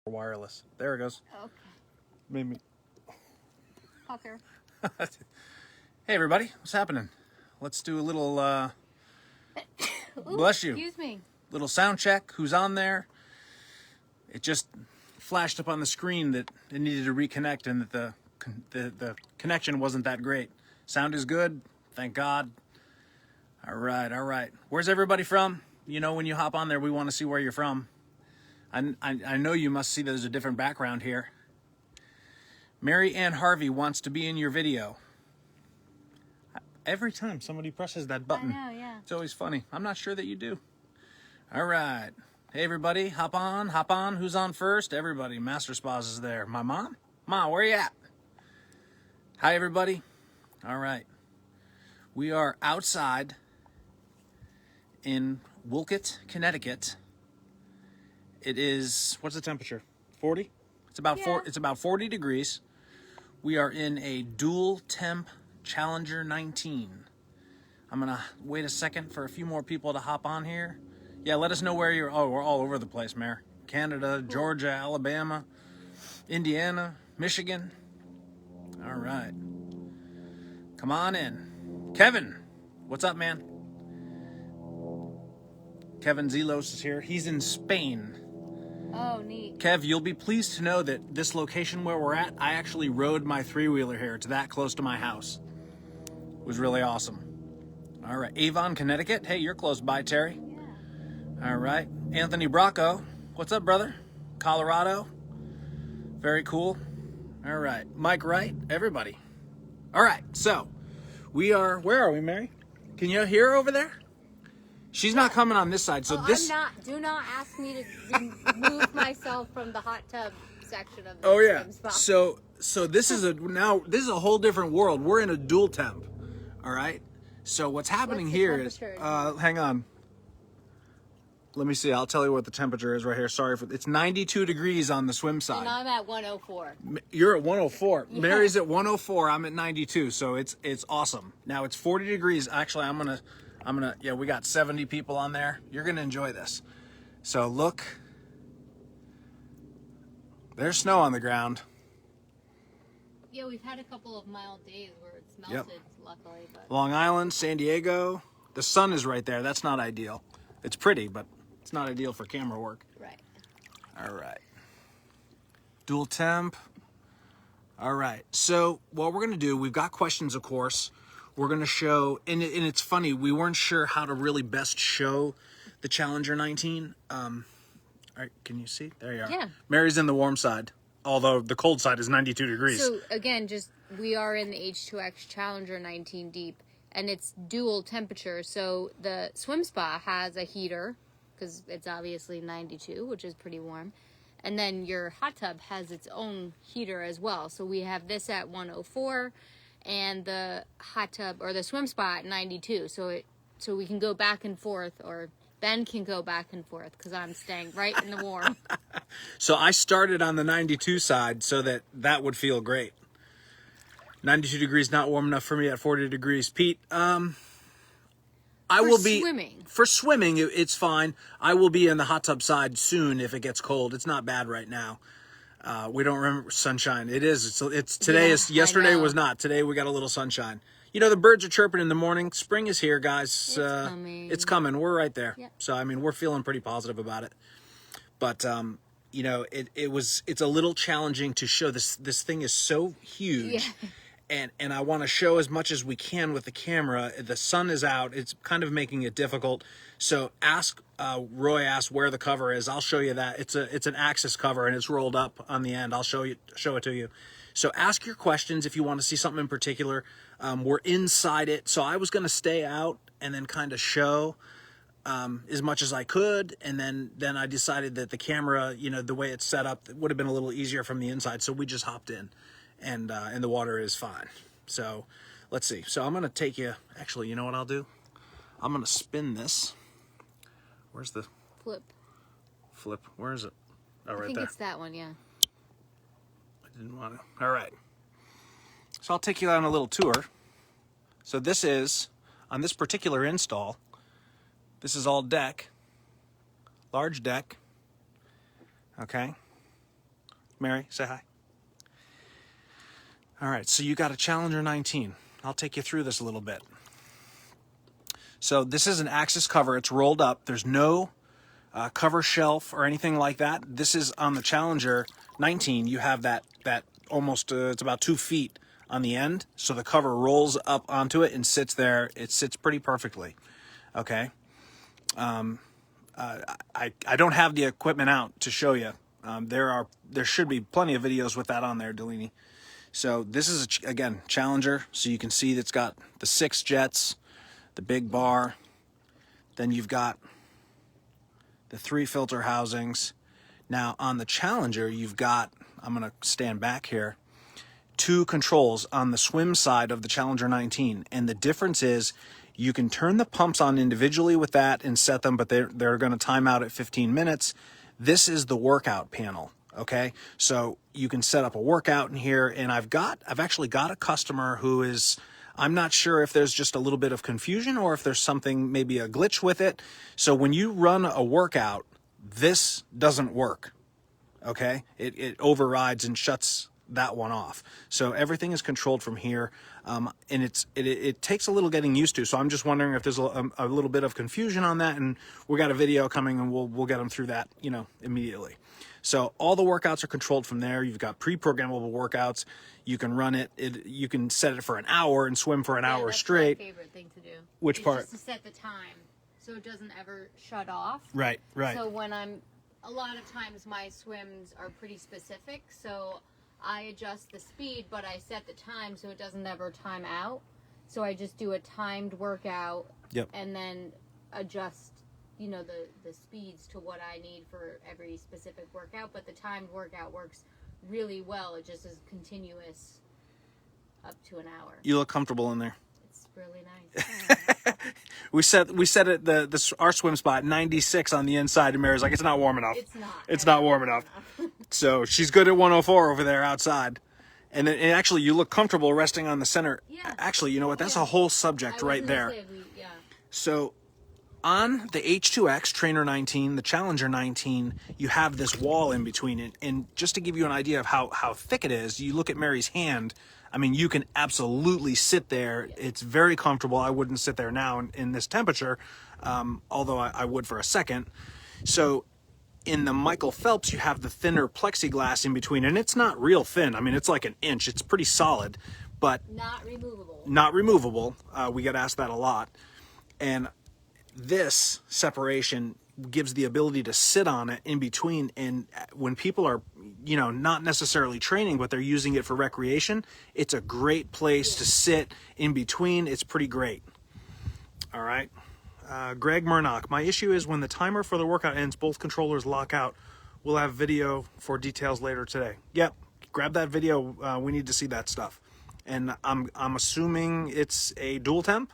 Wireless. There it goes. Okay. Made me. Pucker. Hey everybody, what's happening? Let's do a little Ooh, bless you. Excuse me. Little sound check. Who's on there? It just flashed up on the screen that it needed to reconnect and that the connection wasn't that great. Sound is good, thank God. All right. Where's everybody from? You know, when you hop on there, we want to see where you're from. I know you must see there's a different background here. Mary Ann Harvey wants to be in your video. Every time somebody presses that button, I know, yeah. It's always funny. I'm not sure that you do. All right. Hey, everybody, hop on. Who's on first? Everybody. Master Spas is there. My mom? Ma, where you at? Hi, everybody. All right. We are outside in Wolcott, Connecticut. It is, what's the temperature? 40? It's about 40 degrees. We are in a dual temp Challenger 19. I'm gonna wait a second for a few more people to hop on here. Yeah, let us know where you're. Oh, we're all over the place, Mayor. Canada, Georgia, Alabama, Indiana, Michigan. All right. Come on in. Kevin, what's up, man? Kevin Zelos is here. He's in Spain. Oh, neat. Kev, you'll be pleased to know that this location where we're at, I actually rode my three-wheeler here. It's that close to my house. It was really awesome. All right. Avon, Connecticut. Hey, you're close by, Terry. Yeah. All right. Anthony Bracco. What's up, brother? Colorado. Very cool. All right. Mike Wright. Everybody. All right. So, we are... Where are we, Mary? Can you hear her over there? She's not coming on this side, so this... I'm not. Do not ask me to remove myself from the hot tub section of the Oh yeah. swim spot. So this is a whole different world. We're in a dual temp. All right. So what's happening What's the here is temperature? hang on. Let me see. I'll tell you what the temperature is right here. Sorry for it's 92 degrees on the swim side. And I'm at 104. You're at 104. Yeah. Mary's at 104. I'm at 92. So it's awesome. Now it's 40 degrees. Actually, I'm gonna yeah, we got 70 people on there. You're gonna enjoy this. So look. There's snow on the ground. Yeah, we've had a couple of mild days where it's melted, luckily. But Long Island, San Diego. The sun is right there. That's not ideal. It's pretty, but it's not ideal for camera work. right. All right. Dual temp. All right. So what we're going to do, we've got questions, of course. We're going to show, and it's funny, we weren't sure how to really best show the Challenger 19. All right, can you see? There you are. Yeah. Mary's in the warm side, although the cold side is 92 degrees. So again, we are in the H2X Challenger 19 deep, and it's dual temperature. So the swim spa has a heater because it's obviously 92, which is pretty warm, and then your hot tub has its own heater as well. So we have this at 104, and the hot tub or the swim spa at 92. So we can go back and forth, or Ben can go back and forth because I'm staying right in the warm. So I started on the 92 side so that would feel great. 92 degrees not warm enough for me at 40 degrees. Pete, Swimming. For swimming, it's fine. I will be in the hot tub side soon if it gets cold. It's not bad right now. We don't remember sunshine. It is. It's today. Yeah, yesterday was not. Today we got a little sunshine. You know, the birds are chirping in the morning. Spring is here, guys. It's coming. It's coming. We're right there. Yep. So I mean, we're feeling pretty positive about it. But you know, it's a little challenging to show this. This thing is so huge. Yeah. And I want to show as much as we can with the camera. The sun is out. It's kind of making it difficult. So Roy asked where the cover is. I'll show you that. It's an Axis cover and it's rolled up on the end. I'll show it to you. So ask your questions if you want to see something in particular. We're inside it. So I was going to stay out and then kind of show as much as I could. And then I decided that the camera, you know, the way it's set up, it would have been a little easier from the inside. So we just hopped in. And the water is fine. So let's see. So I'm going to take you, actually, you know what I'll do? I'm going to spin this. Where's the flip? Where is it? Oh, right there. I think it's that one, yeah. I didn't want to. All right. So I'll take you on a little tour. So this is, on this particular install, this is all deck, large deck. Okay. Mary, say hi. All right, so you got a Challenger 19. I'll take you through this a little bit. So this is an Axis cover. It's rolled up. There's no cover shelf or anything like that. This is on the Challenger 19. You have that almost, it's about 2 feet on the end. So the cover rolls up onto it and sits there. It sits pretty perfectly. Okay. I don't have the equipment out to show you. There should be plenty of videos with that on there, Delaney. So this is, again, Challenger. So you can see that's got the 6 jets, the big bar. Then you've got the 3 filter housings. Now on the Challenger, you've got, I'm going to stand back here, 2 controls on the swim side of the Challenger 19. And the difference is you can turn the pumps on individually with that and set them, but they're going to time out at 15 minutes. This is the workout panel. Okay, so you can set up a workout in here, and I've actually got a customer who is, I'm not sure if there's just a little bit of confusion or if there's something, maybe a glitch with it. So when you run a workout, this doesn't work. Okay, it overrides and shuts that one off. So everything is controlled from here, and it takes a little getting used to. So I'm just wondering if there's a little bit of confusion on that, and we got a video coming, and we'll get them through that, immediately. So all the workouts are controlled from there. You've got pre-programmable workouts. You can run it. You can set it for an hour and swim for an hour straight. That's my favorite thing to do. Which part? Just to set the time so it doesn't ever shut off. Right. So when a lot of times my swims are pretty specific, so I adjust the speed, but I set the time so it doesn't ever time out. So I just do a timed workout. Yep. And then adjust the speeds to what I need for every specific workout, but the timed workout works really well. It just is continuous up to an hour. You look comfortable in there. It's really nice. we set it our swim spot 96 on the inside, and Mary's like, it's not warm enough. It's not warm enough. So she's good at 104 over there outside. And then actually you look comfortable resting on the center. Yeah. Actually, you know what? That's a whole subject right there. So on the H2X Trainer 19, the Challenger 19, you have this wall in between it. And just to give you an idea of how thick it is, you look at Mary's hand. I mean, you can absolutely sit there. It's very comfortable. I wouldn't sit there now in this temperature, although I would for a second. So in the Michael Phelps, you have the thinner plexiglass in between, and it's not real thin. I mean, it's like an inch. It's pretty solid, but not removable. Not removable. We get asked that a lot. And this separation gives the ability to sit on it in between, and when people are not necessarily training but they're using it for recreation, it's a great place to sit in between. It's pretty great. All right. Greg Murnock, my issue is when the timer for the workout ends, both controllers lock out. We'll have video for details later today. Yep, grab that video. We need to see that stuff. And I'm assuming it's a dual temp,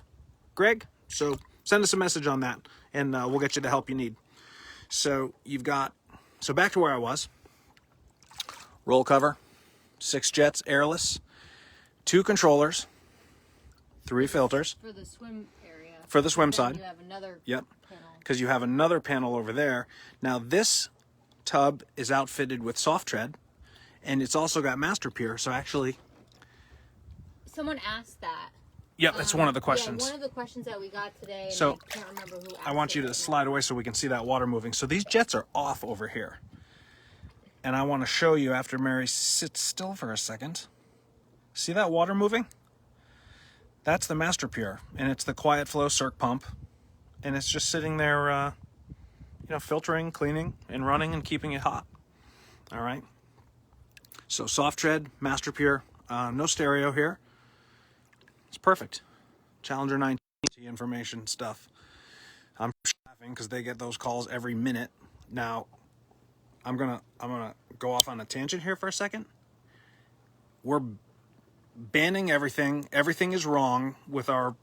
Greg, so send us a message on that, and we'll get you the help you need. So back to where I was. Roll cover, 6 jets, airless, 2 controllers, 3 filters. For the swim area. For the swim side. You have another Yep. panel. Because you have another panel over there. Now this tub is outfitted with soft tread, and it's also got Master Pure. So actually, someone asked that. Yep, that's one of the questions. Yeah, one of the questions that we got today, and So, I can't remember who asked I want you it to right slide away so we can see that water moving. So these jets are off over here. And I want to show you after Mary sits still for a second. See that water moving? That's the Master Pure, and it's the quiet flow circ pump. And it's just sitting there, filtering, cleaning, and running and keeping it hot. All right. So soft tread, Master Pure, no stereo here. It's perfect. Challenger 19 information stuff. I'm laughing because they get those calls every minute. Now, I'm gonna go off on a tangent here for a second. We're banning everything. Everything is wrong with our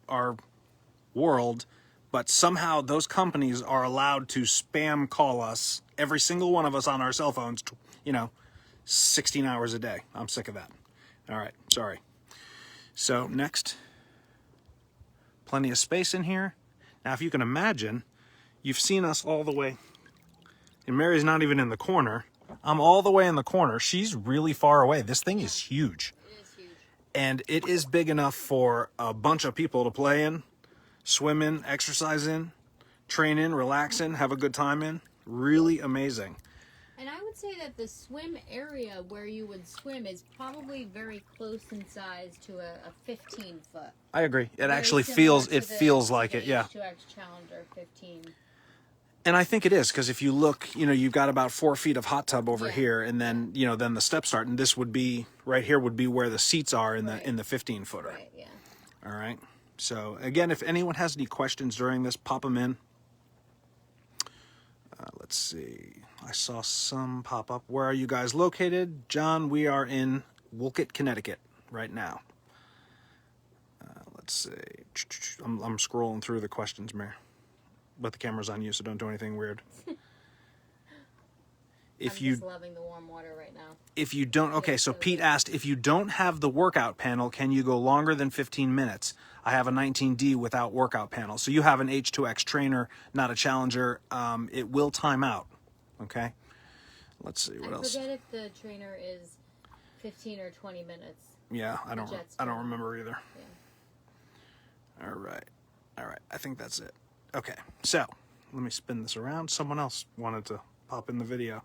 world, but somehow those companies are allowed to spam call us, every single one of us on our cell phones, 16 hours a day. I'm sick of that. All right, sorry. So next, plenty of space in here. Now, if you can imagine, you've seen us all the way, and Mary's not even in the corner. I'm all the way in the corner. She's really far away. This thing is huge. It is huge. And it is big enough for a bunch of people to play in, swim in, exercise in, train in, relax in, have a good time in. Really amazing. And I would say that the swim area where you would swim is probably very close in size to a 15-foot. I agree. It Very actually similar feels, to it feels like it, yeah. H2X Challenger 15. And I think it is, because if you look, you know, you've got about 4 feet of hot tub over Yeah. here, and then, you know, then the steps start, and this would be, right here would be where the seats are in Right. the 15-footer. Right, yeah. All right. So, again, if anyone has any questions during this, pop them in. Let's see. I saw some pop up. Where are you guys located? John, we are in Wolcott, Connecticut right now. Let's see. I'm scrolling through the questions, Mary. But the camera's on you, so don't do anything weird. I'm just loving the warm water right now. If you don't, okay, so Pete asked, if you don't have the workout panel, can you go longer than 15 minutes? I have a 19D without workout panel. So you have an H2X trainer, not a Challenger. It will time out, okay? Let's see, what else? I forget if the trainer is 15 or 20 minutes. Yeah, I don't remember either. Yeah. All right. I think that's it. Okay, so let me spin this around. Someone else wanted to pop in the video.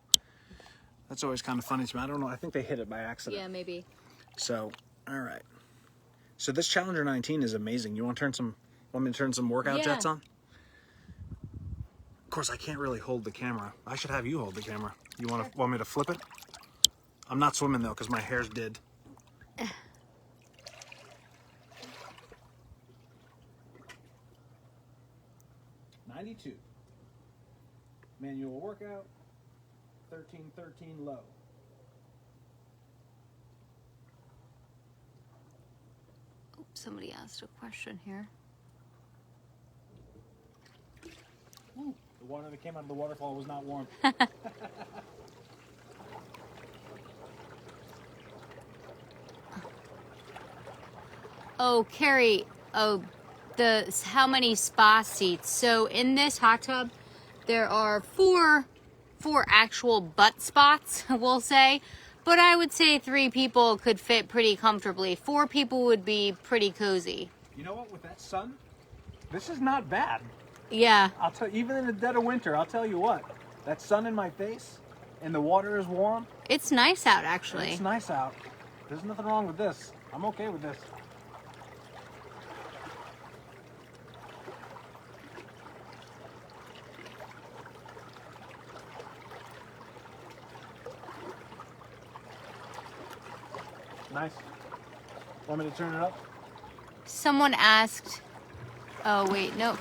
That's always kind of funny to me. I don't know. I think they hit it by accident. Yeah, maybe. So, all right. So this Challenger 19 is amazing. You want me to turn some workout jets on? Of course, I can't really hold the camera. I should have you hold the camera. You want me to flip it? I'm not swimming though, because my hair's dead. 92. Manual workout. 13:13 low. Oh, somebody asked a question here. Ooh, the water that came out of the waterfall was not warm. Oh, Carrie. Oh, how many spa seats? So in this hot tub, there are four actual butt spots, we'll say. But I would say 3 people could fit pretty comfortably. 4 people would be pretty cozy. You know what? With that sun, this is not bad. Yeah. I'll tell you, even in the dead of winter, I'll tell you what. That sun in my face and the water is warm. It's nice out, actually. It's nice out. There's nothing wrong with this. I'm okay with this. Nice. Want me to turn it up? Someone asked, oh wait, no,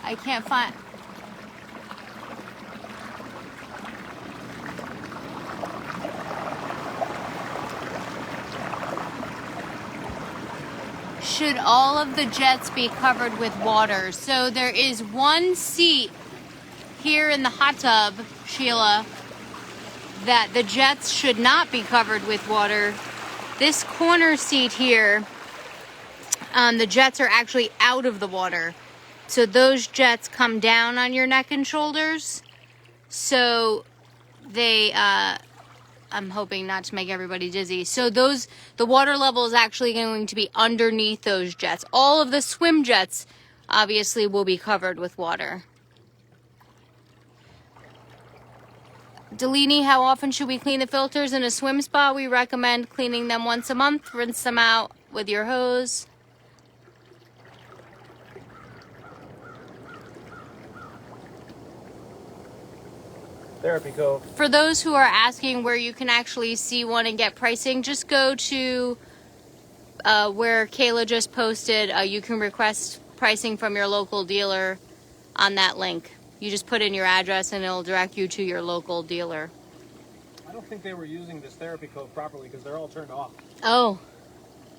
I can't find. Should all of the jets be covered with water? So there is one seat here in the hot tub, Sheila, that the jets should not be covered with water. This corner seat here, the jets are actually out of the water. So those jets come down on your neck and shoulders. So they, I'm hoping not to make everybody dizzy. So the water level is actually going to be underneath those jets. All of the swim jets obviously will be covered with water. Delaney, how often should we clean the filters in a swim spa? We recommend cleaning them once a month. Rinse them out with your hose. Therapy Cove. For those who are asking where you can actually see one and get pricing, just go to where Kayla just posted. You can request pricing from your local dealer on that link. You just put in your address and it'll direct you to your local dealer. I don't think they were using this Therapy Cove properly because they're all turned off. Oh.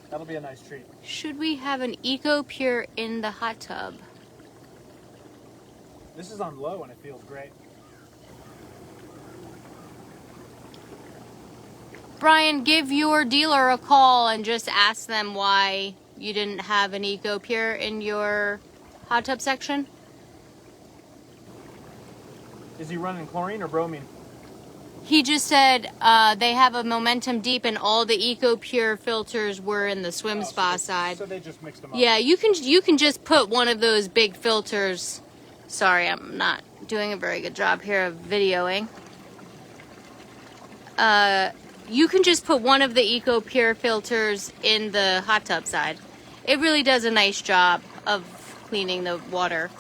That'll be a nice treat. Should we have an Eco Pure in the hot tub? This is on low and it feels great. Brian, give your dealer a call and just ask them why you didn't have an Eco Pure in your hot tub section. Is he running chlorine or bromine? He just said they have a Momentum Deep, and all the EcoPure filters were in the swim spa side. So they just mixed them up. Yeah, you can just put one of those big filters. Sorry, I'm not doing a very good job here of videoing. You can just put one of the EcoPure filters in the hot tub side. It really does a nice job of cleaning the water.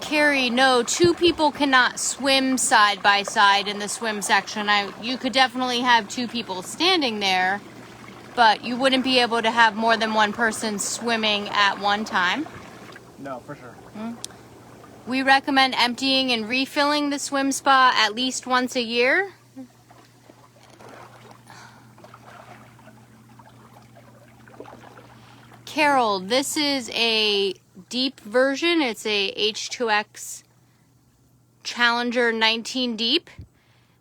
Carrie, no, 2 people cannot swim side by side in the swim section. You could definitely have 2 people standing there, but you wouldn't be able to have more than one person swimming at one time. No, for sure. We recommend emptying and refilling the swim spa at least once a year. Carol, this is a deep version. It's a H2X Challenger 19 deep.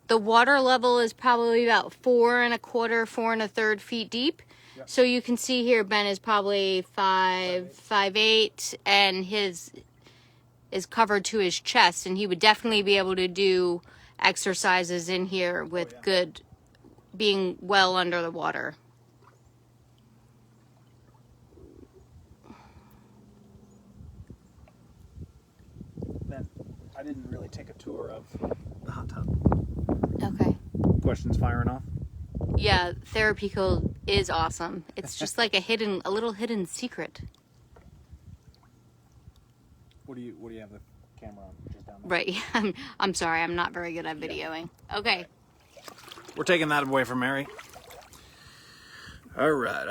The water level is probably about 4 1/4, 4 1/3 feet deep. Yep. So you can see here Ben is probably 5'8", and his is covered to his chest, and he would definitely be able to do exercises in here with good, being well under the water. I didn't really take a tour of the hot tub. Okay. Questions firing off? Yeah, Therapy Code is awesome. It's just like a little hidden secret. What do you have the camera on? Just down there? Right. I'm sorry. I'm not very good at videoing. Okay. We're taking that away from Mary. All right.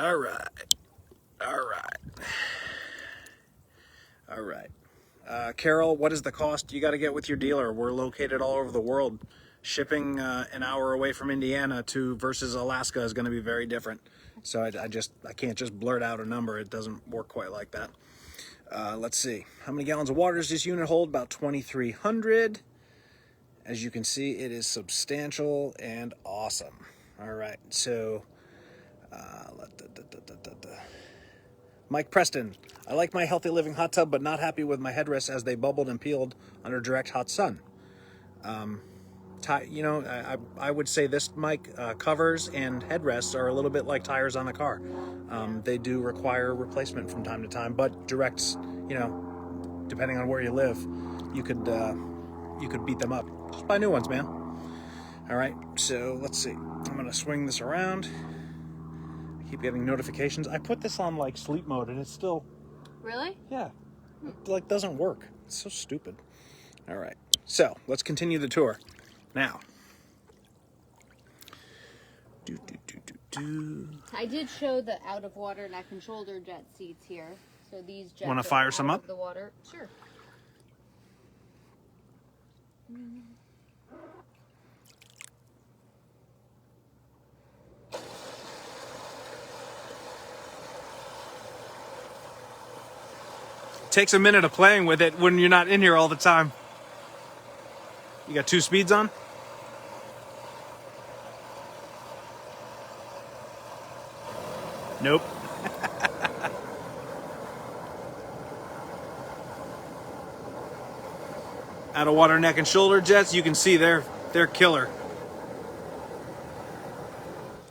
Carol, what is the cost you got to get with your dealer? We're located all over the world. Shipping an hour away from Indiana versus Alaska is going to be very different. So I can't just blurt out a number. It doesn't work quite like that. Let's see. How many gallons of water does this unit hold? About 2,300. As you can see, it is substantial and awesome. All right. So, Mike Preston. I like my Healthy Living hot tub, but not happy with my headrests as they bubbled and peeled under direct hot sun. I would say this, Mike, covers and headrests are a little bit like tires on the car. They do require replacement from time to time, but directs, depending on where you live, you could beat them up. Just buy new ones, man. All right, so let's see. I'm gonna swing this around. I keep getting notifications. I put this on like sleep mode, and it's still. Really? Yeah, it doesn't work. It's so stupid. All right, so let's continue the tour. Now, I did show the out of water neck and shoulder jet seats here. So these jets want to fire some up? The water, sure. Takes a minute of playing with it when you're not in here all the time. You got 2 speeds on? Nope. Out of water neck and shoulder jets, you can see they're killer.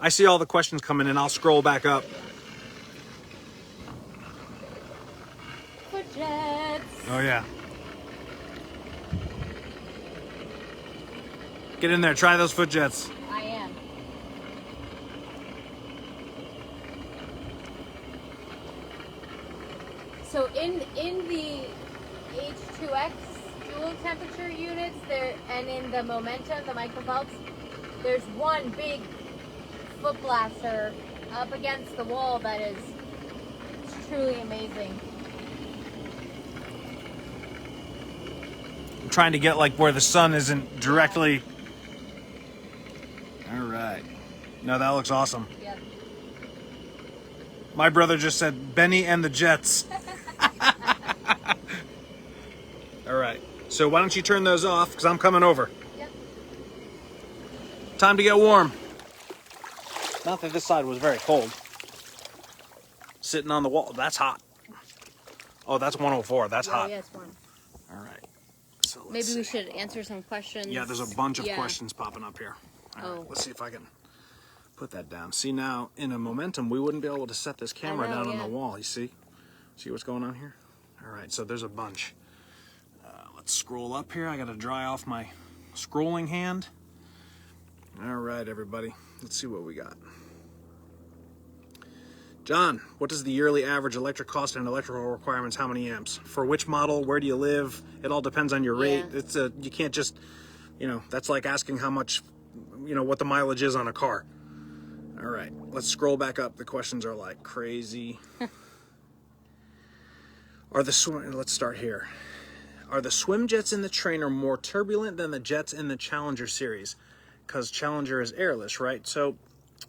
I see all the questions coming in. I'll scroll back up. Foot jets. Oh yeah. Get in there, try those foot jets. I am. So in the H2X dual temperature units there, and in the Momentum, the micropulse, there's one big foot blaster up against the wall that is truly amazing. I'm trying to get like where the sun isn't directly. All right. No, that looks awesome. Yep. My brother just said Benny and the Jets. All right. So why don't you turn those off, because I'm coming over. Yep. Time to get warm. Not that this side was very cold. Sitting on the wall. That's hot. Oh, that's 104. That's hot. Yes, one. All right. So Maybe we should answer some questions. Yeah, there's a bunch of questions popping up here. All right, let's see if I can put that down. See, now in a Momentum, we wouldn't be able to set this camera down on the wall. You see? See what's going on here? All right, so there's a bunch. Let's scroll up here. I got to dry off my scrolling hand. All right, everybody. Let's see what we got. John, what is the yearly average electric cost and electrical requirements? How many amps? For which model? Where do you live? It all depends on your rate. It's you can't just, that's like asking how much, what the mileage is on a car. All right, let's scroll back up. The questions are like crazy. Let's start here. Are the swim jets in the trainer more turbulent than the jets in the Challenger series? Because Challenger is airless, right? So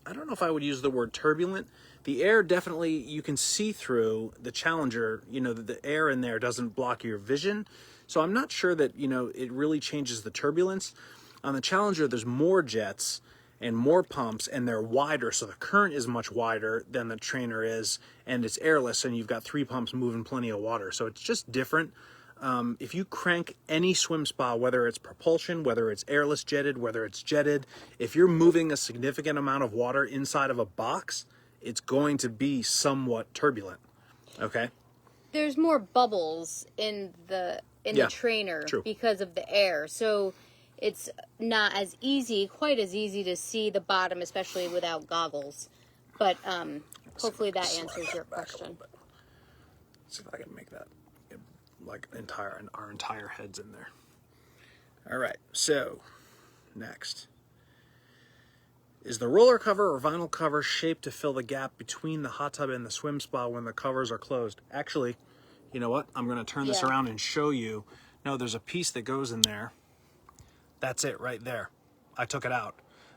I don't know if I would use the word turbulent. The air definitely, you can see through. The Challenger, the air in there doesn't block your vision. So I'm not sure that, it really changes the turbulence. On the Challenger, there's more jets and more pumps, and they're wider. So the current is much wider than the trainer is, and it's airless, and you've got 3 pumps moving plenty of water. So it's just different. If you crank any swim spa, whether it's propulsion, whether it's airless jetted, whether it's jetted, if you're moving a significant amount of water inside of a box, it's going to be somewhat turbulent. Okay? There's more bubbles in the trainer because of the air. So it's not quite as easy to see the bottom, especially without goggles. But hopefully that answers your question. Let's see if I can make that like our entire heads in there. All right, so next. Is the roller cover or vinyl cover shaped to fill the gap between the hot tub and the swim spa when the covers are closed? Actually, you know what? I'm going to turn this around and show you. No, there's a piece that goes in there. That's it right there. I took it out.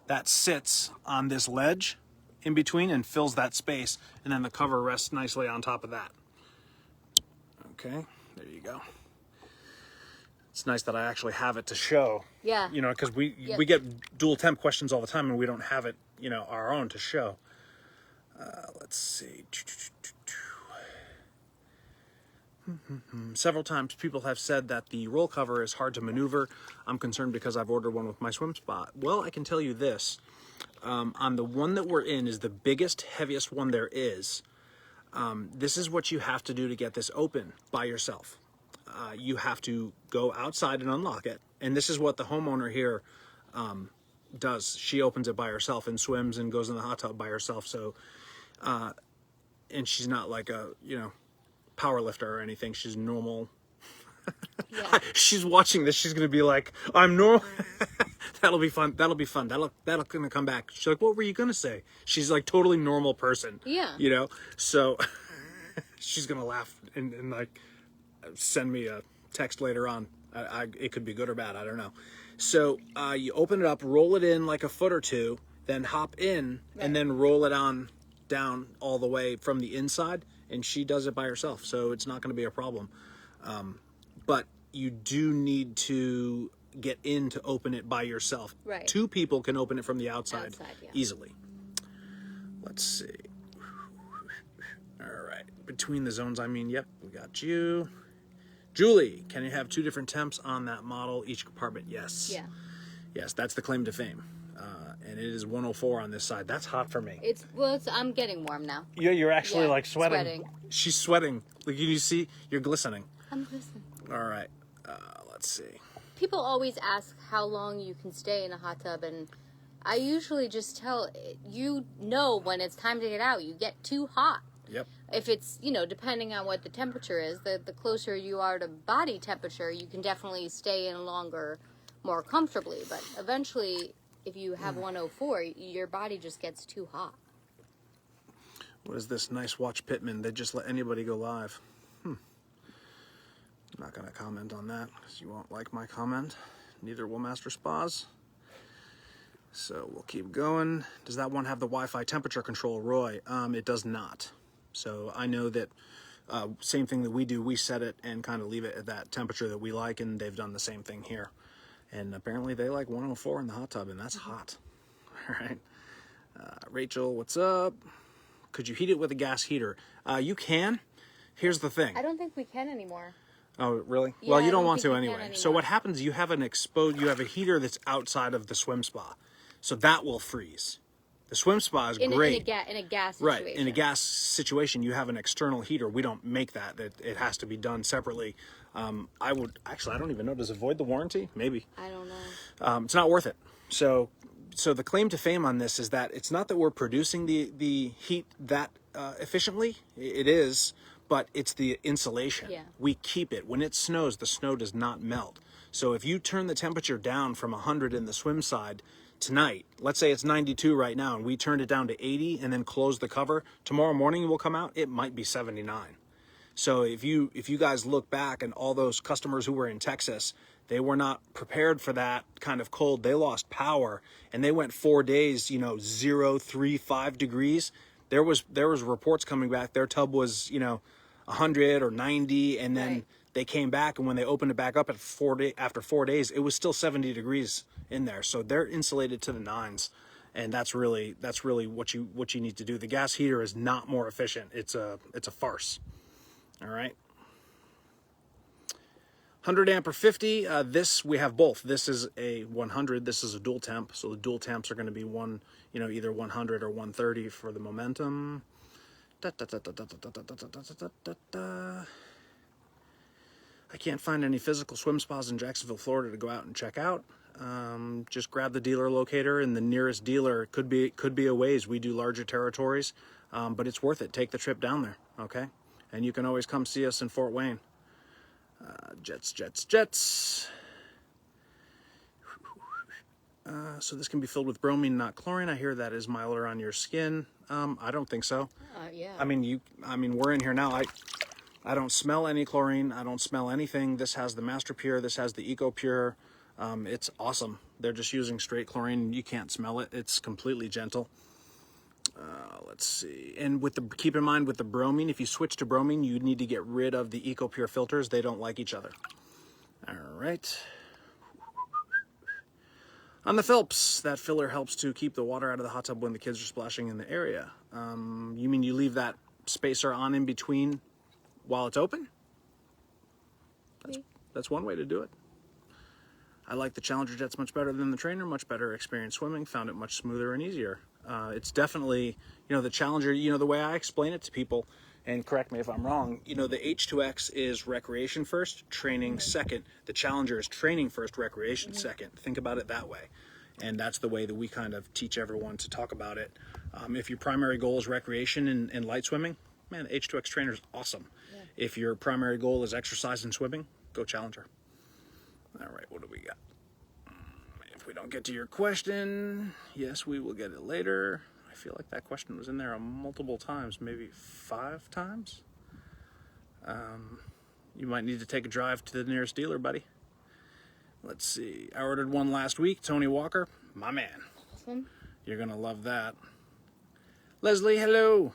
That sits on this ledge in between and fills that space, and then the cover rests nicely on top of that. Okay, there you go. It's nice that I actually have it to show. Yeah. Because we get dual temp questions all the time, and we don't have it, our own to show. Let's see. Several times people have said that the roll cover is hard to maneuver. I'm concerned because I've ordered one with my swim spa. Well, I can tell you this. On the one that we're in is the biggest, heaviest one there is. This is what you have to do to get this open by yourself. You have to go outside and unlock it. And this is what the homeowner here does. She opens it by herself and swims and goes in the hot tub by herself. So, and she's not like a, power lifter or anything. She's normal. Yeah. She's watching this. She's going to be like, I'm normal. That'll be fun. That'll gonna come back. She's like, what were you going to say? She's like totally normal person. Yeah. So she's going to laugh and like send me a text later on. It could be good or bad. I don't know. So you open it up, roll it in like a foot or two, then hop in and then roll it on down all the way from the inside. And she does it by herself, so it's not going to be a problem. But you do need to get in to open it by yourself. Right. 2 people can open it from the outside easily. Let's see. All right. Between the zones, yep, we got you. Julie, can you have 2 different temps on that model, each compartment? Yes. Yeah. Yes, that's the claim to fame. And it is 104 on this side. That's hot for me. I'm getting warm now. Yeah, you're actually like sweating. She's sweating. Like you see, you're glistening. I'm glistening. All right. Let's see. People always ask how long you can stay in a hot tub, and I usually just tell when it's time to get out. You get too hot. Yep. If it's, depending on what the temperature is, the closer you are to body temperature, you can definitely stay in longer, more comfortably. But eventually, if you have 104, your body just gets too hot. What is this? Nice watch, Pittman. They just let anybody go live. I'm not going to comment on that because you won't like my comment. Neither will Master Spas. So we'll keep going. Does that one have the Wi-Fi temperature control, Roy? It does not. So I know that same thing that we do. We set it and kind of leave it at that temperature that we like, and they've done the same thing here. And apparently they like 104 in the hot tub, and that's hot. All right. Rachel, what's up? Could you heat it with a gas heater? You can. Here's the thing. I don't think we can anymore. Oh, really? Yeah, Well, you I don't don't want think to you can anyway. So anymore. what happens, you have a heater that's outside of the swim spa. So that will freeze. The swim spa is great. In a gas Right. situation. In a gas situation, you have an external heater. We don't make that. It has to be done separately. I don't even know. Does it void the warranty? Maybe. I don't know. It's not worth it. So the claim to fame on this is that it's not that we're producing the heat that efficiently. It is, but it's the insulation. Yeah. We keep it. When it snows, the snow does not melt. So if you turn the temperature down from 100 in the swim side tonight, let's say it's 92 right now, and we turned it down to 80 and then close the cover, tomorrow morning we'll come out, it might be 79. So if you guys look back, and all those customers who were in Texas, they were not prepared for that kind of cold. They lost power, and they went 4 days, 0, 3, 5 degrees. There was reports coming back. Their tub was 100 or 90, and then Right. they came back, and when they opened it back up after 4 days, it was still 70 degrees in there. So they're insulated to the nines, and that's really what you need to do. The gas heater is not more efficient. It's a farce. All right. 100 amp or 50. This we have both. This is a 100. This is a dual temp. So the dual temps are going to be either 100 or 130 for the momentum. I can't find any physical swim spas in Jacksonville, Florida to go out and check out. Just grab the dealer locator, and the nearest dealer could be a ways. We do larger territories, but it's worth it. Take the trip down there, okay? And you can always come see us in Fort Wayne. Jets. So this can be filled with bromine, not chlorine. I hear that is milder on your skin. I don't think so. Yeah. I mean, we're in here now. I don't smell any chlorine. I don't smell anything. This has the Master Pure. This has the Eco Pure. It's awesome. They're just using straight chlorine. You can't smell it. It's completely gentle. Let's see. And keep in mind with the bromine, if you switch to bromine, you need to get rid of the Eco Pure filters. They don't like each other. All right. On the Phelps, that filler helps to keep the water out of the hot tub when the kids are splashing in the area. You mean you leave that spacer on in between while it's open? That's one way to do it. I like the Challenger jets much better than the Trainer. Much better experience swimming. Found it much smoother and easier. It's definitely, the Challenger, the way I explain it to people, and correct me if I'm wrong, the H2X is recreation first, training second. The Challenger is training first, recreation second. Think about it that way. And that's the way that we kind of teach everyone to talk about it. If your primary goal is recreation and light swimming, man, the H2X Trainer is awesome. Yeah. If your primary goal is exercise and swimming, go Challenger. All right, what do we got? If we don't get to your question, yes, we will get it later. I feel like that question was in there multiple times, maybe 5 times. You might need to take a drive to the nearest dealer, buddy. Let's see. I ordered one last week. Tony Walker, my man. Awesome. You're going to love that. Leslie, hello.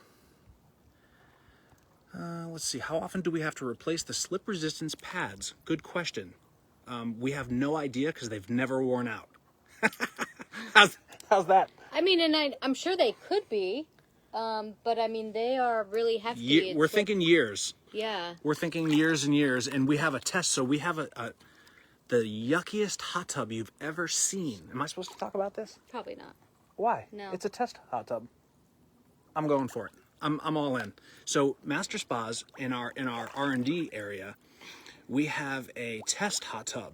Let's see. How often do we have to replace the slip resistance pads? Good question. We have no idea because they've never worn out. How's that? I mean, and I'm sure they could be, but I mean, they are really hefty. We're thinking years. Yeah. We're thinking years and years, and we have a test. So we have the yuckiest hot tub you've ever seen. Am I supposed to talk about this? Probably not. Why? No. It's a test hot tub. I'm going for it. I'm all in. So Master Spas in our R&D area, we have a test hot tub,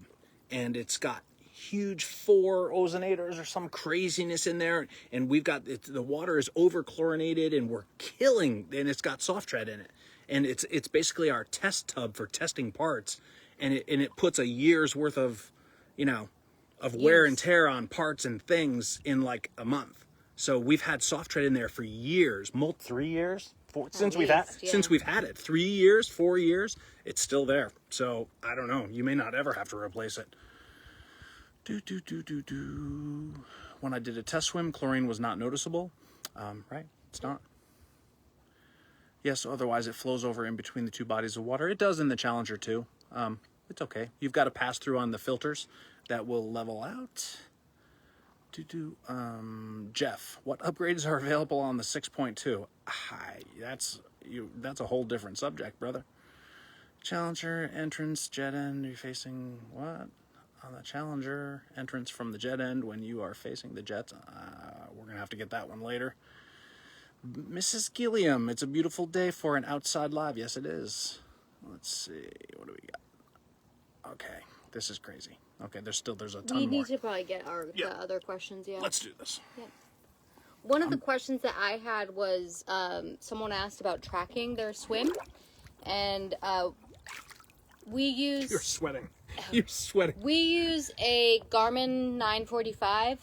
and it's got huge 4 ozonators or some craziness in there, and we've got the water is over chlorinated, and we're killing, and it's got soft tread in it, and it's basically our test tub for testing parts, and it puts a year's worth of wear and tear on parts and things in like a month. So we've had soft tread in there for years, 3 years, since we've had it, 3 years, 4 years, it's still there. So I don't know. You may not ever have to replace it. When I did a test swim, chlorine was not noticeable. Right? It's not. Yes, otherwise it flows over in between the two bodies of water. It does in the Challenger too. It's okay. You've got a pass through on the filters that will level out. Jeff, what upgrades are available on the 6.2? That's a whole different subject, brother. Challenger entrance jet end. You're facing what? On the Challenger entrance from the jet end when you are facing the jets. We're going to have to get that one later. Mrs. Gilliam, it's a beautiful day for an outside live. Yes, it is. Let's see. What do we got? Okay. This is crazy. Okay, there's a ton more. We need to probably get the other questions, yeah. Let's do this. Yeah. One of the questions that I had was someone asked about tracking their swim, and we use... You're sweating. You're sweating. We use a Garmin 945,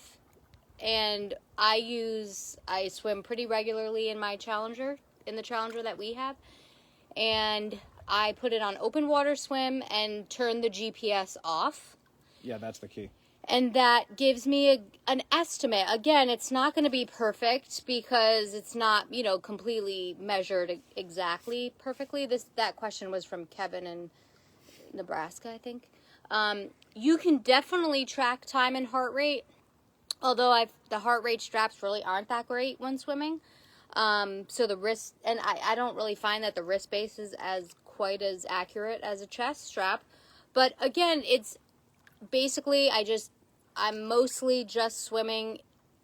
and I swim pretty regularly in my Challenger, in the Challenger that we have, and I put it on open water swim and turn the GPS off. Yeah, that's the key. And that gives me an estimate. Again, it's not going to be perfect because it's not, completely measured exactly perfectly. That question was from Kevin in Nebraska, I think. You can definitely track time and heart rate, although the heart rate straps really aren't that great when swimming. So the wrist, and I don't really find that the wrist base is quite as accurate as a chest strap. But again, it's basically, I'm mostly just swimming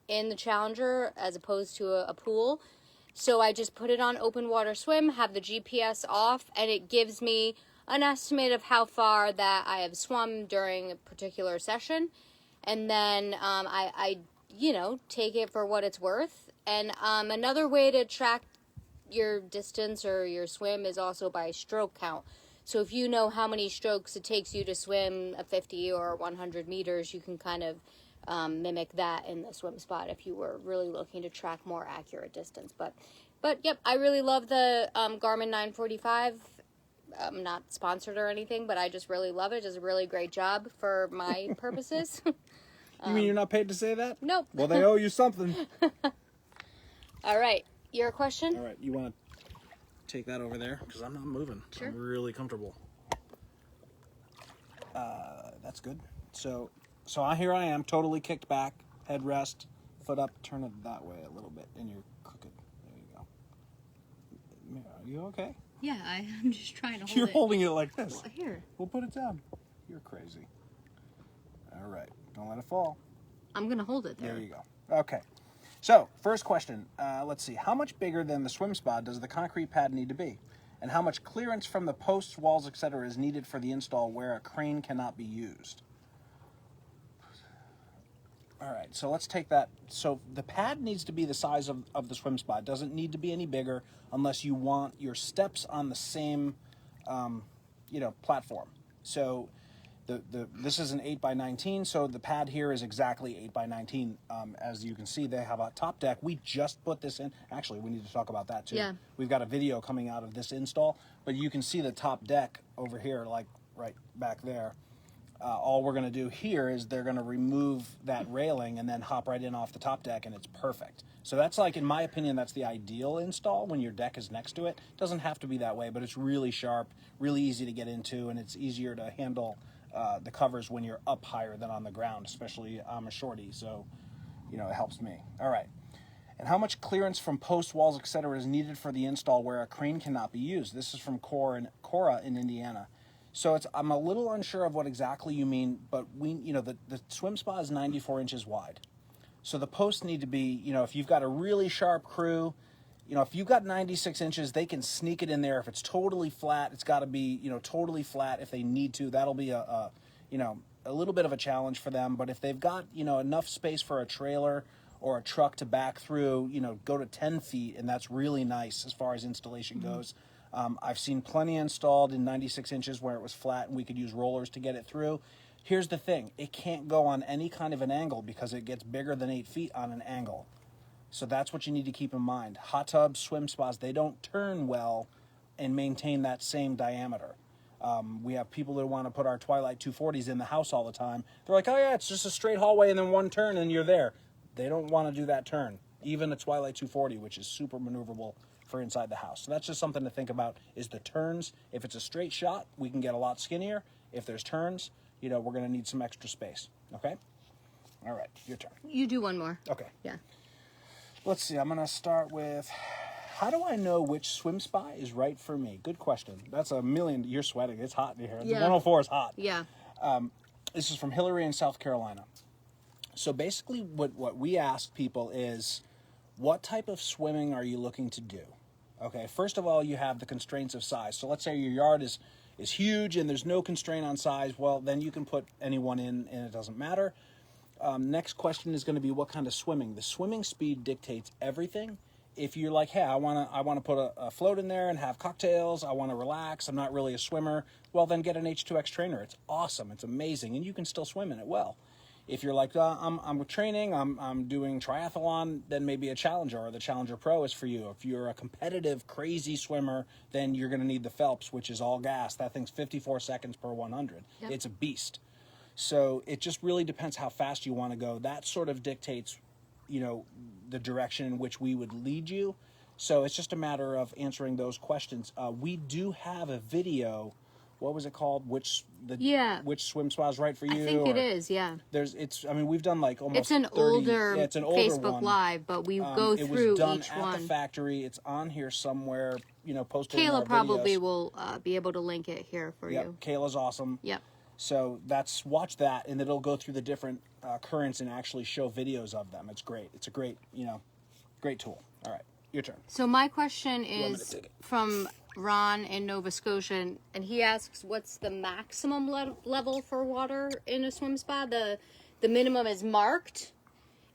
in the Challenger as opposed to a pool. So I just put it on open water swim, have the GPS off, and it gives me an estimate of how far that I have swum during a particular session. And then I take it for what it's worth. And another way to track your distance or your swim is also by stroke count. So if you know how many strokes it takes you to swim a 50 or 100 meters, you can kind of mimic that in the swim spot if you were really looking to track more accurate distance. But yep, I really love the Garmin 945. I'm not sponsored or anything, but I just really love it. It does a really great job for my purposes. You mean you're not paid to say that? Nope. Well, they owe you something. All right. Your question? All right. You want to take that over there? Because I'm not moving. Sure. I'm really comfortable. That's good. So here I am, totally kicked back, headrest, foot up, turn it that way a little bit, and you're crooked. There you go. Are you okay? Yeah, I'm just trying to hold You're it. holding it like this. Well, here. We'll put it down. You're crazy. All right. Don't let it fall. I'm going to hold it there. There you go. Okay. So, first question. Let's see. How much bigger than the swim spa does the concrete pad need to be? And how much clearance from the posts, walls, etc. is needed for the install where a crane cannot be used? All right, so let's take that. So the pad needs to be the size of the swim spa. It doesn't need to be any bigger unless you want your steps on the same, platform. So this is an 8x19, so the pad here is exactly 8x19. As you can see, they have a top deck. We just put this in. Actually, we need to talk about that too. Yeah. We've got a video coming out of this install, but you can see the top deck over here, like right back there. All we're going to do here is they're going to remove that railing and then hop right in off the top deck, and it's perfect. So that's like, in my opinion, that's the ideal install when your deck is next to it. It doesn't have to be that way, but it's really sharp, really easy to get into, and it's easier to handle the covers when you're up higher than on the ground, especially I'm a shorty, so it helps me. All right. And how much clearance from post, walls, etc. is needed for the install where a crane cannot be used? This is from Cora in Indiana. So I'm a little unsure of what exactly you mean, but the swim spa is 94 inches wide. So the posts need to be, if you've got a really sharp crew, if you've got 96 inches, they can sneak it in there. If it's totally flat, it's got to be, totally flat if they need to. That'll be a little bit of a challenge for them. But if they've got, enough space for a trailer or a truck to back through, go to 10 feet, and that's really nice as far as installation goes. I've seen plenty installed in 96 inches where it was flat and we could use rollers to get it through. Here's the thing. It can't go on any kind of an angle because it gets bigger than 8 feet on an angle. So that's what you need to keep in mind. Hot tubs, swim spas, they don't turn well and maintain that same diameter. We have people that want to put our Twilight 240s in the house all the time. They're like, oh yeah, it's just a straight hallway and then one turn and you're there. They don't want to do that turn. Even a Twilight 240, which is super maneuverable for inside the house. So that's just something to think about, is the turns. If it's a straight shot, we can get a lot skinnier. If there's turns, we're going to need some extra space. Okay? All right, your turn. You do one more. Okay. Yeah. Let's see. I'm going to start with, how do I know which swim spa is right for me? Good question. That's a million. You're sweating. It's hot in here. Yeah. The 104 is hot. Yeah. This is from Hillary in South Carolina. So basically what we ask people is, what type of swimming are you looking to do? Okay, first of all, you have the constraints of size. So let's say your yard is huge and there's no constraint on size. Well, then you can put anyone in and it doesn't matter. Next question is going to be what kind of swimming. The swimming speed dictates everything. If you're like, hey, I want to put a float in there and have cocktails, I want to relax, I'm not really a swimmer, well, then get an H2X trainer. It's awesome. It's amazing. And you can still swim in it well. If you're like, I'm training, I'm doing triathlon, then maybe a Challenger or the Challenger Pro is for you. If you're a competitive, crazy swimmer, then you're going to need the Phelps, which is all gas. That thing's 54 seconds per 100. Yep. It's a beast. So it just really depends how fast you want to go. That sort of dictates, the direction in which we would lead you. So it's just a matter of answering those questions. We do have a video. What was it called? Which swim spa is right for you? I think it is. Yeah. We've done like almost. It's an 30, older. Yeah, it's an older Facebook one. Live, but we go through each one. It was done each at one. the factory. It's on here somewhere. Posted. in Kayla our probably videos. will be able to link it here for you. Kayla's awesome. Yep. So watch that, and it'll go through the different currents and actually show videos of them. It's great. It's a great, great tool. All right, your turn. So my question is from Ron in Nova Scotia, and he asks, what's the maximum level for water in a swim spa? The minimum is marked,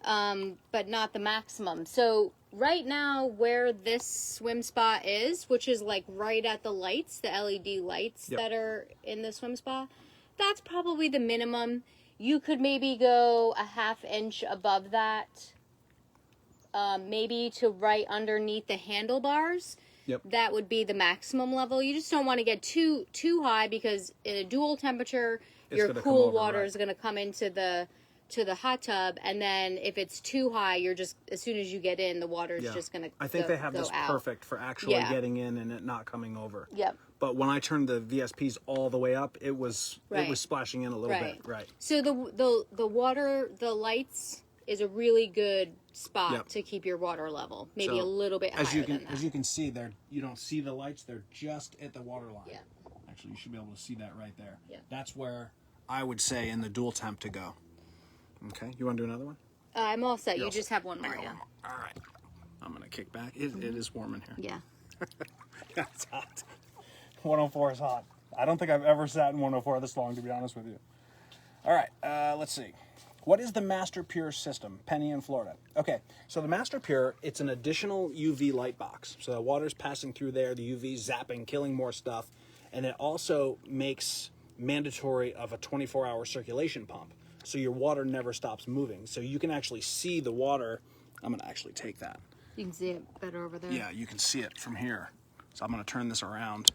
but not the maximum. So right now where this swim spa is, which is like right at the lights, the LED lights that are in the swim spa, that's probably the minimum. You could maybe go a half inch above that, maybe to right underneath the handlebars. Yep. That would be the maximum level. You just don't want to get too high, because in a dual temperature, your cool water is going to come into the hot tub, and then if it's too high, you're just, as soon as you get in, the water is just going to I think they have this out. Perfect for actually getting in and it not coming over. Yep. But when I turned the VSPs all the way up, it was splashing in a little bit. Right. So the water, the lights is a really good spot to keep your water level. Maybe a little bit higher than that. As you can see there, you don't see the lights. They're just at the water line. Yeah. Actually, you should be able to see that right there. Yeah. That's where I would say in the dual temp to go. Okay. You want to do another one? I'm all set. You just have one more, yeah. All right. I'm going to kick back. It is warm in here. Yeah. It's hot. 104 is hot. I don't think I've ever sat in 104 this long, to be honest with you. All right, let's see. What is the Master Pure system? Penny in Florida. Okay, so the Master Pure, it's an additional UV light box. So the water's passing through there, the UV zapping, killing more stuff. And it also makes mandatory of a 24-hour circulation pump. So your water never stops moving. So you can actually see the water. I'm going to actually take that. You can see it better over there. Yeah, you can see it from here. So I'm going to turn this around.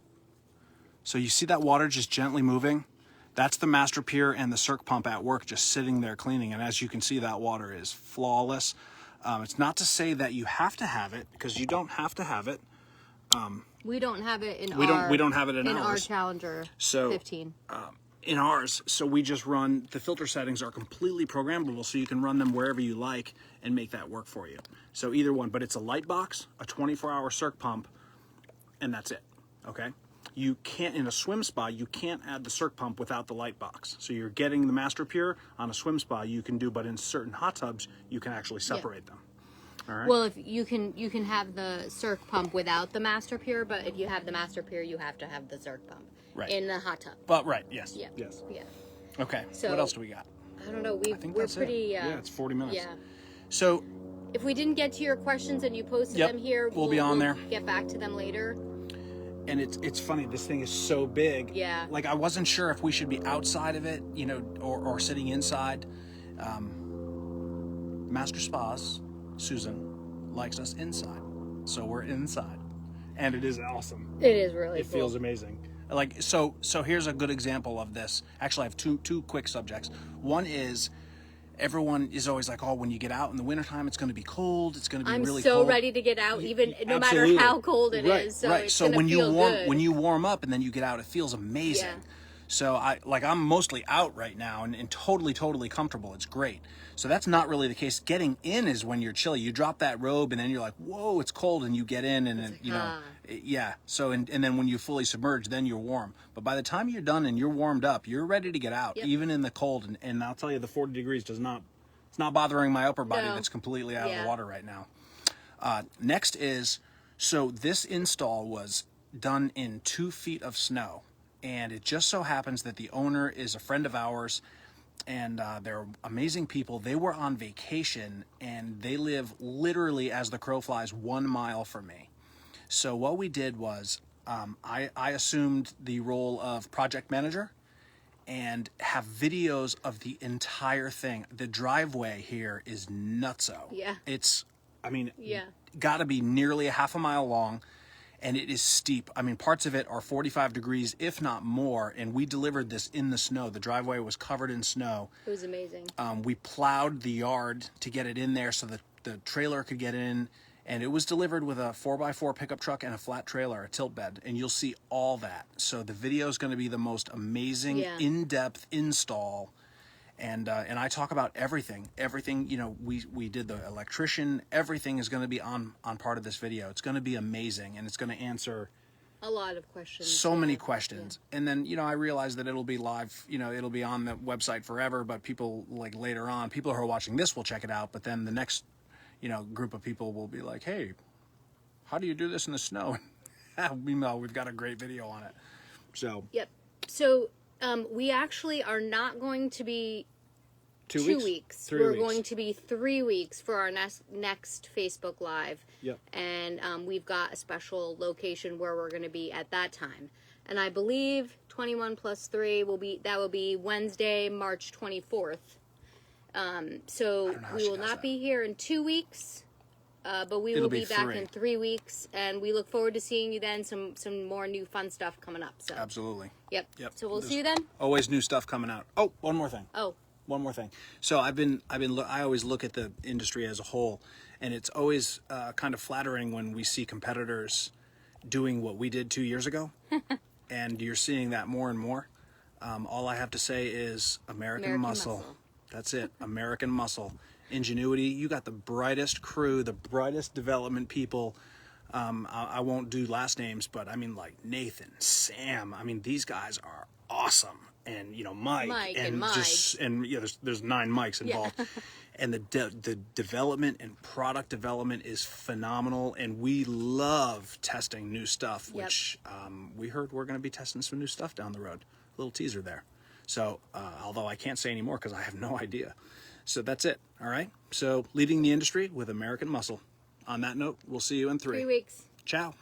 So you see that water just gently moving? That's the Master Pure and the Circ pump at work, just sitting there cleaning. And as you can see, that water is flawless. It's not to say that you have to have it, because you don't have to have it. We don't have it in we don't have it in our ours. Challenger 15. In ours, so we just run, the filter settings are completely programmable, so you can run them wherever you like and make that work for you. So either one, but it's a light box, a 24-hour Circ pump, and that's it, okay? You can't, in a swim spa, you can't add the Circ pump without the light box. So you're getting the Master Pure on a swim spa, you can do, but in certain hot tubs, you can actually separate them. All right? Well, if you can have the Circ pump without the Master Pure, but if you have the Master Pure, you have to have the Circ pump in the hot tub. But yes. Yeah. Yes. Yeah. Okay. So, what else do we got? I don't know. I think we're that's pretty. Yeah, it's 40 minutes. Yeah. So if we didn't get to your questions and you posted them here, we'll be on there. Get back to them later. And it's funny, this thing is so big. Yeah. Like, I wasn't sure if we should be outside of it, or sitting inside. Master Spas, Susan, likes us inside. So we're inside. And it is awesome. It is really It feels amazing. Like, so here's a good example of this. Actually, I have two quick subjects. One is, everyone is always like, oh, when you get out in the wintertime, it's going to be cold. It's going to be really cold. I'm so ready to get out, even no matter how cold it is. So it's So when you warm up and then you get out, it feels amazing. Yeah. So I'm mostly out right now and totally comfortable. It's great. So that's not really the case. Getting in is when you're chilly. You drop that robe and then you're like, whoa, it's cold, and you get in and then, yeah. So and then when you fully submerge, then you're warm. But by the time you're done and you're warmed up, you're ready to get out, even in the cold. And I'll tell you, the 40 degrees it's not bothering my upper body. That's completely out of the water right now. Next is, so this install was done in 2 feet of snow. And it just so happens that the owner is a friend of ours, and they're amazing people. They were on vacation, and they live literally, as the crow flies, 1 mile from me. So what we did was I assumed the role of project manager and have videos of the entire thing. The driveway here is nutso. Yeah. It's, got to be nearly a half a mile long. And it is steep. I mean, parts of it are 45 degrees, if not more. And we delivered this in the snow. The driveway was covered in snow. It was amazing. We plowed the yard to get it in there so that the trailer could get in. And it was delivered with a 4x4 pickup truck and a flat trailer, a tilt bed. And you'll see all that. So the video is going to be the most amazing, in-depth install. And I talk about everything. We did the electrician. Everything is going to be on part of this video. It's going to be amazing, and it's going to answer a lot of questions. So many questions. Yeah. And then, I realize that it'll be live, it'll be on the website forever, but people later on, people who are watching this will check it out. But then the next, group of people will be like, hey, how do you do this in the snow? Meanwhile, we've got a great video on it. So. Yep. So we actually are not going to be 2 weeks. We're going to be 3 weeks for our next Facebook Live. Yep. And we've got a special location where we're going to be at that time. And I believe 21 plus 3 will be Wednesday, March 24th. So we will not be here in 2 weeks, but we will be back in 3 weeks. And we look forward to seeing you then. Some more new fun stuff coming up. So. Absolutely. Yep. So we'll see you then. Always new stuff coming out. Oh, one more thing. One more thing. So I always look at the industry as a whole, and it's always kind of flattering when we see competitors doing what we did 2 years ago, and you're seeing that more and more. All I have to say is American muscle. That's it. American muscle. Ingenuity. You got the brightest crew, the brightest development people. I won't do last names, but like Nathan, Sam. These guys are awesome. And Mike and Mike. There's 9 mics involved. Yeah. And the development and product development is phenomenal, and we love testing new stuff, which we heard we're going to be testing some new stuff down the road. A little teaser there. So although I can't say any more because I have no idea. So that's it. All right. So leading the industry with American muscle. On that note, we'll see you in 3 weeks. Ciao.